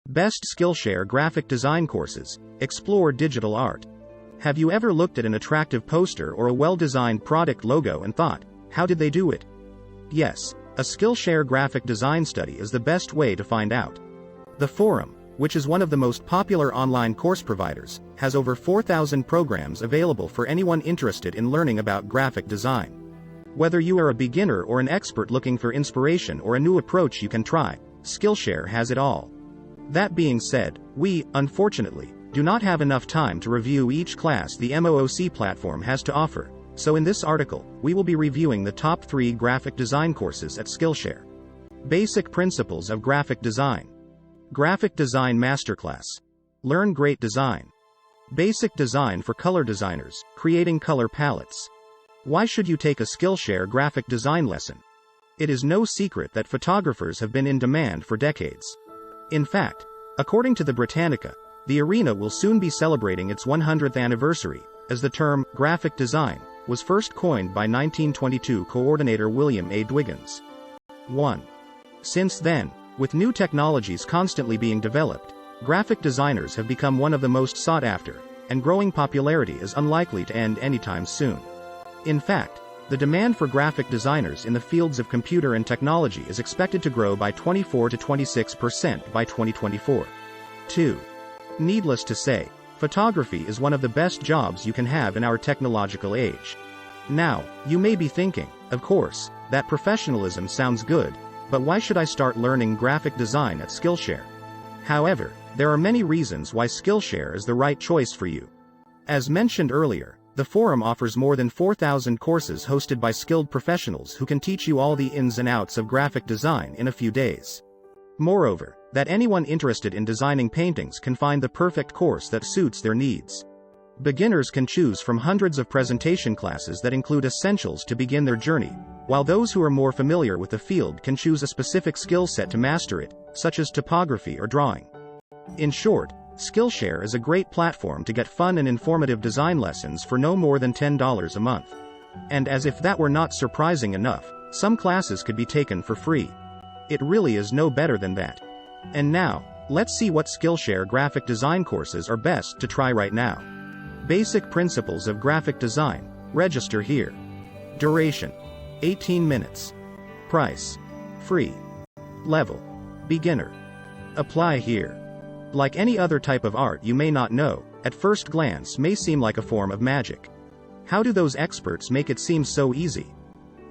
Best Skillshare graphic design courses. Explore digital art. Have you ever looked at an attractive poster or a well-designed product logo and thought, how did they do it? Yes, a Skillshare graphic design study is the best way to find out. The forum, which is one of the most popular online course providers, has over 4,000 programs available for anyone interested in learning about graphic design. Whether you are a beginner or an expert looking for inspiration or a new approach you can try, Skillshare has it all. That being said, we, unfortunately, do not have enough time to review each class the MOOC platform has to offer, so in this article, we will be reviewing the top 3 graphic design courses at Skillshare. Basic Principles of Graphic Design. Graphic Design Masterclass. Learn Great Design. Basic Design for Color Designers, Creating Color Palettes. Why should you take a Skillshare graphic design lesson? It is no secret that photographers have been in demand for decades. In fact, according to the Britannica, the arena will soon be celebrating its 100th anniversary, as the term graphic design was first coined by 1922 coordinator William A. Dwiggins. 1. Since then, with new technologies constantly being developed, graphic designers have become one of the most sought after, and growing popularity is unlikely to end anytime soon. In fact, the demand for graphic designers in the fields of computer and technology is expected to grow by 24 to 26% by 2024. 2. Needless to say, photography is one of the best jobs you can have in our technological age. Now, you may be thinking, of course, that professionalism sounds good, but why should I start learning graphic design at Skillshare? However, there are many reasons why Skillshare is the right choice for you. As mentioned earlier, the forum offers more than 4,000 courses hosted by skilled professionals who can teach you all the ins and outs of graphic design in a few days. Moreover, that anyone interested in designing paintings can find the perfect course that suits their needs. Beginners can choose from hundreds of presentation classes that include essentials to begin their journey, while those who are more familiar with the field can choose a specific skill set to master it, such as typography or drawing. In short, Skillshare is a great platform to get fun and informative design lessons for no more than $10 a month. And as if that were not surprising enough, some classes could be taken for free. It really is no better than that. And now, let's see what Skillshare graphic design courses are best to try right now. Basic Principles of Graphic Design. Register here. Duration: 18 minutes. Price: free. Level: beginner. Apply here. Like any other type of art you may not know, at first glance may seem like a form of magic. How do those experts make it seem so easy?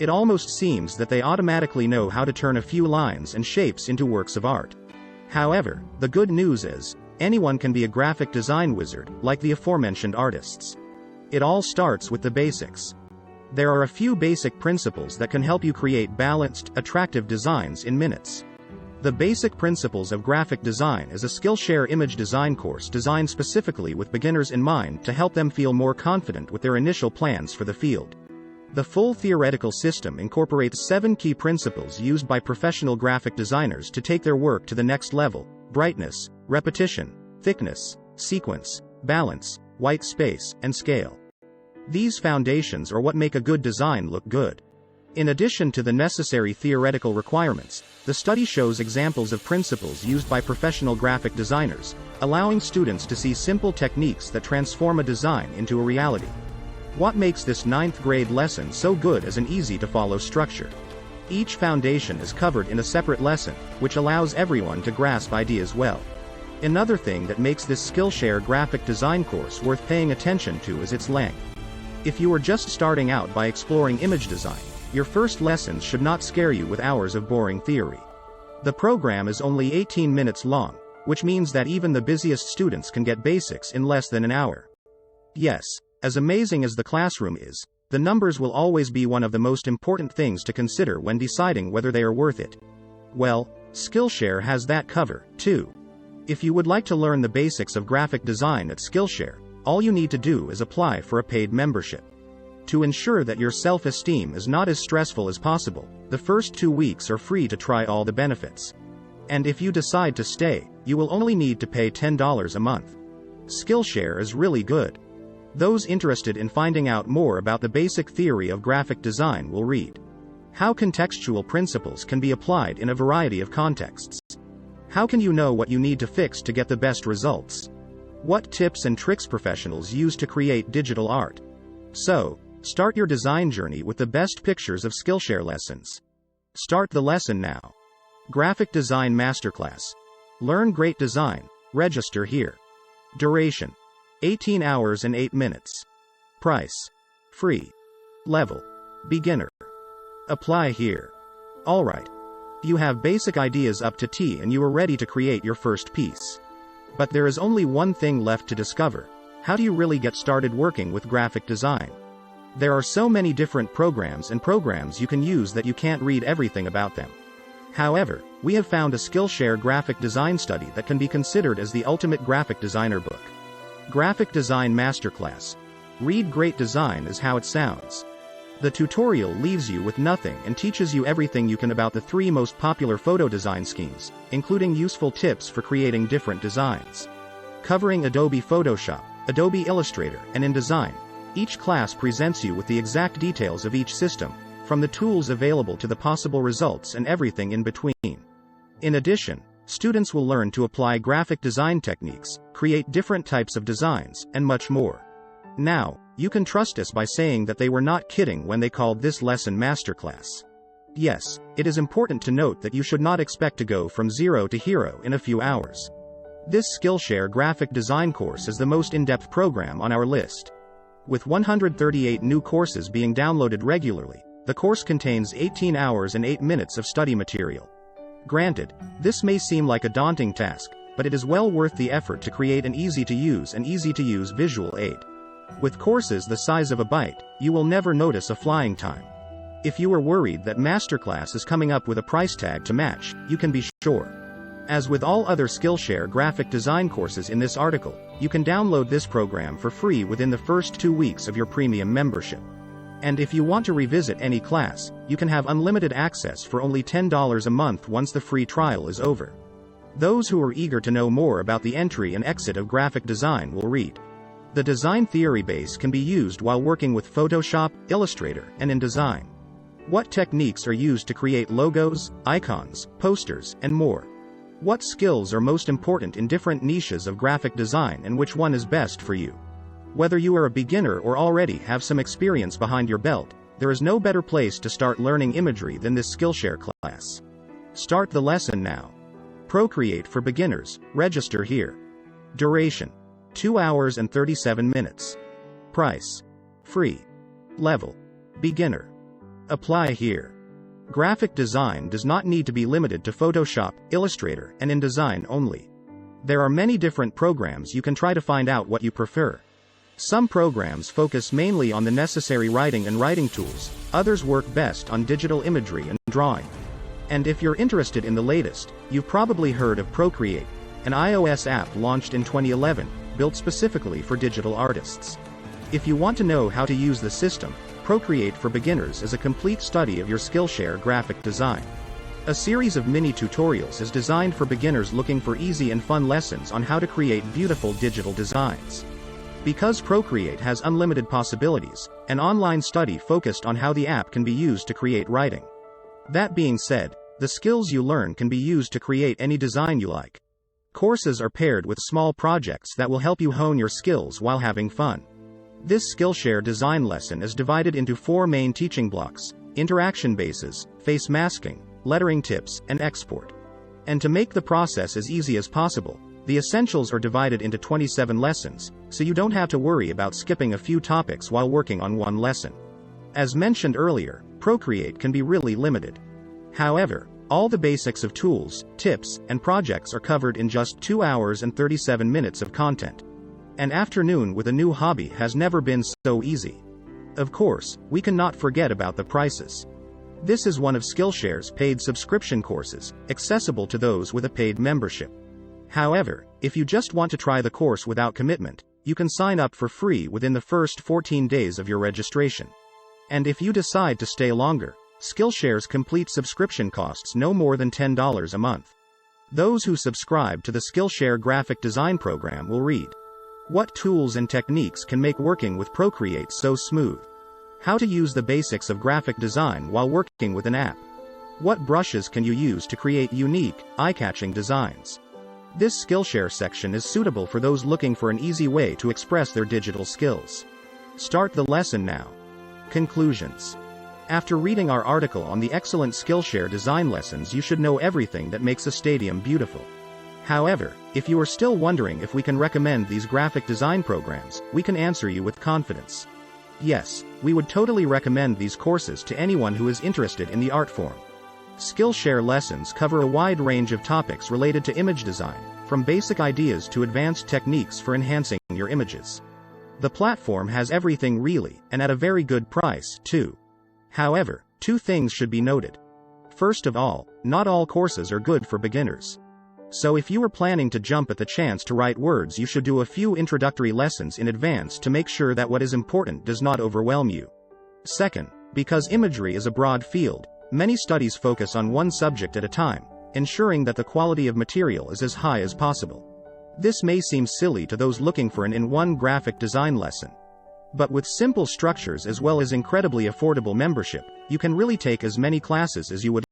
It almost seems that they automatically know how to turn a few lines and shapes into works of art. However, the good news is, anyone can be a graphic design wizard, like the aforementioned artists. It all starts with the basics. There are a few basic principles that can help you create balanced, attractive designs in minutes. The Basic Principles of Graphic Design is a Skillshare image design course designed specifically with beginners in mind to help them feel more confident with their initial plans for the field. The full theoretical system incorporates 7 key principles used by professional graphic designers to take their work to the next level: brightness, repetition, thickness, sequence, balance, white space, and scale. These foundations are what make a good design look good. In addition to the necessary theoretical requirements, the study shows examples of principles used by professional graphic designers, allowing students to see simple techniques that transform a design into a reality. What makes this 9th grade lesson so good is an easy-to-follow structure. Each foundation is covered in a separate lesson, which allows everyone to grasp ideas well. Another thing that makes this Skillshare graphic design course worth paying attention to is its length. If you are just starting out by exploring image design, your first lessons should not scare you with hours of boring theory. The program is only 18 minutes long, which means that even the busiest students can get basics in less than an hour. Yes, as amazing as the classroom is, the numbers will always be one of the most important things to consider when deciding whether they are worth it. Well, Skillshare has that cover, too. If you would like to learn the basics of graphic design at Skillshare, all you need to do is apply for a paid membership. To ensure that your self-esteem is not as stressful as possible, the first 2 weeks are free to try all the benefits. And if you decide to stay, you will only need to pay $10 a month. Skillshare is really good. Those interested in finding out more about the basic theory of graphic design will read how contextual principles can be applied in a variety of contexts. How can you know what you need to fix to get the best results? What tips and tricks professionals use to create digital art? So, start your design journey with the best pictures of Skillshare lessons. Start the lesson now. Graphic Design Masterclass. Learn great design. Register here. Duration: 18 hours and 8 minutes. Price: free. Level: beginner. Apply here. Alright. You have basic ideas up to T and you are ready to create your first piece. But there is only one thing left to discover. How do you really get started working with graphic design? There are so many different programs you can use that you can't read everything about them. However, we have found a Skillshare graphic design study that can be considered as the ultimate graphic designer book. Graphic Design Masterclass. Read great design is how it sounds. The tutorial leaves you with nothing and teaches you everything you can about the 3 most popular photo design schemes, including useful tips for creating different designs. Covering Adobe Photoshop, Adobe Illustrator, and InDesign, each class presents you with the exact details of each system, from the tools available to the possible results and everything in between. In addition, students will learn to apply graphic design techniques, create different types of designs, and much more. Now, you can trust us by saying that they were not kidding when they called this lesson Masterclass. Yes, it is important to note that you should not expect to go from zero to hero in a few hours. This Skillshare graphic design course is the most in-depth program on our list. With 138 new courses being downloaded regularly, the course contains 18 hours and 8 minutes of study material. Granted, this may seem like a daunting task, but it is well worth the effort to create an easy-to-use visual aid. With courses the size of a byte, you will never notice a flying time. If you are worried that Masterclass is coming up with a price tag to match, you can be sure. As with all other Skillshare graphic design courses in this article, you can download this program for free within the first 2 weeks of your premium membership. And if you want to revisit any class, you can have unlimited access for only $10 a month once the free trial is over. Those who are eager to know more about the entry and exit of graphic design will read. The design theory base can be used while working with Photoshop, Illustrator, and InDesign. What techniques are used to create logos, icons, posters, and more? What skills are most important in different niches of graphic design and which one is best for you? Whether you are a beginner or already have some experience behind your belt, there is no better place to start learning imagery than this Skillshare class. Start the lesson now. Procreate for beginners. Register here. Duration: 2 hours and 37 minutes. Price: free. Level: beginner. Apply here. Graphic design does not need to be limited to Photoshop, Illustrator, and InDesign only. There are many different programs you can try to find out what you prefer. Some programs focus mainly on the necessary writing and writing tools, others work best on digital imagery and drawing. And if you're interested in the latest, you've probably heard of Procreate, an iOS app launched in 2011, built specifically for digital artists. If you want to know how to use the system, Procreate for Beginners is a complete study of your Skillshare graphic design. A series of mini tutorials is designed for beginners looking for easy and fun lessons on how to create beautiful digital designs. Because Procreate has unlimited possibilities, an online study focused on how the app can be used to create writing. That being said, the skills you learn can be used to create any design you like. Courses are paired with small projects that will help you hone your skills while having fun. This Skillshare design lesson is divided into 4 main teaching blocks: interaction bases, face masking, lettering tips, and export. And to make the process as easy as possible, the essentials are divided into 27 lessons, so you don't have to worry about skipping a few topics while working on one lesson. As mentioned earlier, Procreate can be really limited. However, all the basics of tools, tips, and projects are covered in just 2 hours and 37 minutes of content. An afternoon with a new hobby has never been so easy. Of course, we cannot forget about the prices. This is one of Skillshare's paid subscription courses, accessible to those with a paid membership. However, if you just want to try the course without commitment, you can sign up for free within the first 14 days of your registration. And if you decide to stay longer, Skillshare's complete subscription costs no more than $10 a month. Those who subscribe to the Skillshare graphic design program will read: what tools and techniques can make working with Procreate so smooth? How to use the basics of graphic design while working with an app. What brushes can you use to create unique, eye-catching designs? This Skillshare section is suitable for those looking for an easy way to express their digital skills. Start the lesson now. Conclusions. After reading our article on the excellent Skillshare design lessons, you should know everything that makes a stadium beautiful. However, if you are still wondering if we can recommend these graphic design programs, we can answer you with confidence. Yes, we would totally recommend these courses to anyone who is interested in the art form. Skillshare lessons cover a wide range of topics related to image design, from basic ideas to advanced techniques for enhancing your images. The platform has everything really, and at a very good price, too. However, two things should be noted. First of all, not all courses are good for beginners. So if you are planning to jump at the chance to write words, you should do a few introductory lessons in advance to make sure that what is important does not overwhelm you. Second, because imagery is a broad field, many studies focus on one subject at a time, ensuring that the quality of material is as high as possible. This may seem silly to those looking for an in-one graphic design lesson. But with simple structures as well as incredibly affordable membership, you can really take as many classes as you would